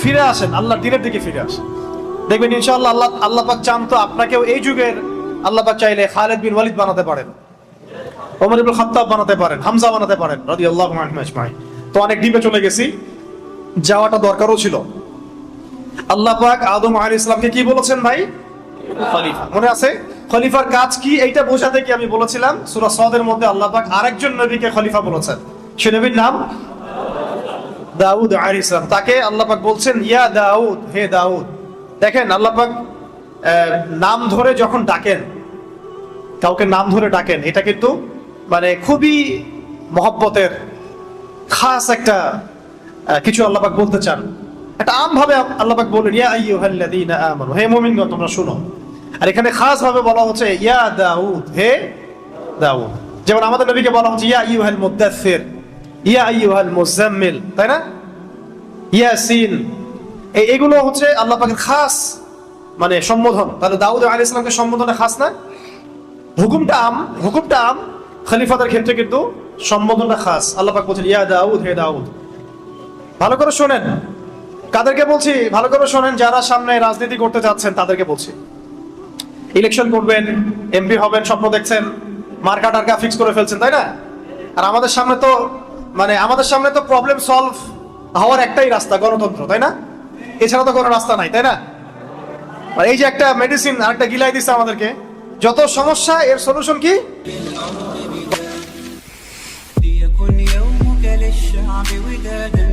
ফিরে আসেন, আল্লাহ দ্বীনের দিকে ফিরে আসেন। দেখবেন ইনশাআল্লাহ আল্লাহ পাক চান তো আপনাকেও এই যুগের আল্লাহ পাক চাইলে খালিদ বিন ওয়ালিদ বানাতে পারেন, ওমর ইবনে খাত্তাব বানাতে পারেন, হামজা বানাতে পারেন রাদিয়াল্লাহু আনহুম আজমাইন। তো অনেক ডিপে চলে গেছি, যাওয়াটা দরকারও ছিল। আল্লাহ পাক আদম আলাইহিস সালামকে কি বলেছেন ভাই? খলিফা। মনে আছে খলিফার কাজ কি? এইটা বোঝাতে কি আমি বলেছিলাম সূরা সাদের মধ্যে আল্লাহ পাক আরেকজন নবীকে খলিফা বলেছেন, সে নবীর নাম দাউদ আলাইহিস সালাম। তাকে আল্লাহ পাক বলছেন ইয়া দাউদ, হে দাউদ। দেখেন আল্লাহ পাক নাম ধরে যখন ডাকেন, কাউকে নাম ধরে ডাকেন, এটা কিন্তু মানে খুবই মহব্বতের খাস একটা কিছু আল্লাহ পাক বলতে চান। এটা আমভাবে আল্লাহ পাক বলেন ইয়া আইয়ুহাল্লাযীনা আমানু, হে মুমিনগণ তোমরা শুনো। আর এখানে খাস ভাবে বলা হচ্ছে ইয়া দাউদ, হে দাউদ। যেমন আমাদের নবীকে বলা হচ্ছে ইয়া আইয়ুহাল মুদাথ্থির, ইয়া আইয়ুহাল মুজাম্মিল, তাই না? ইয়াসিন, এইগুলো হচ্ছে আল্লাহ পাকের খাস মানে সম্বোধন। তাহলে দাউদ আলাইহিস সালামকে সম্বোধনে খাস না, হুকুমটা আম। খলিফাদের ক্ষেত্রে কিন্তু সম্বোধনটা খাস। আল্লাহ পাক বলছেন ইয়া দাউদ, হে দাউদ। ভালো করে শোনেন, কাদেরকে বলছি ভালো করে শোনেন, যারা সামনে রাজনীতি করতে যাচ্ছেন তাদেরকে বলছি। ইলেকশন করবেন, এমপি হবেন, স্বপ্ন দেখছেন, মার্কা টার্কা ফিক্স করে ফেলছেন, তাই না? আর আমাদের সামনে তো প্রবলেম সলভ হওয়ার একটাই রাস্তা, গণতন্ত্র, তাই না? এছাড়া তো কোনো রাস্তা নাই, তাই না? আর এই যে একটা মেডিসিন আরেকটা গিলাই দিচ্ছে আমাদেরকে, যত সমস্যা এর সলিউশন কি? ليكن يومك للشعب ودادا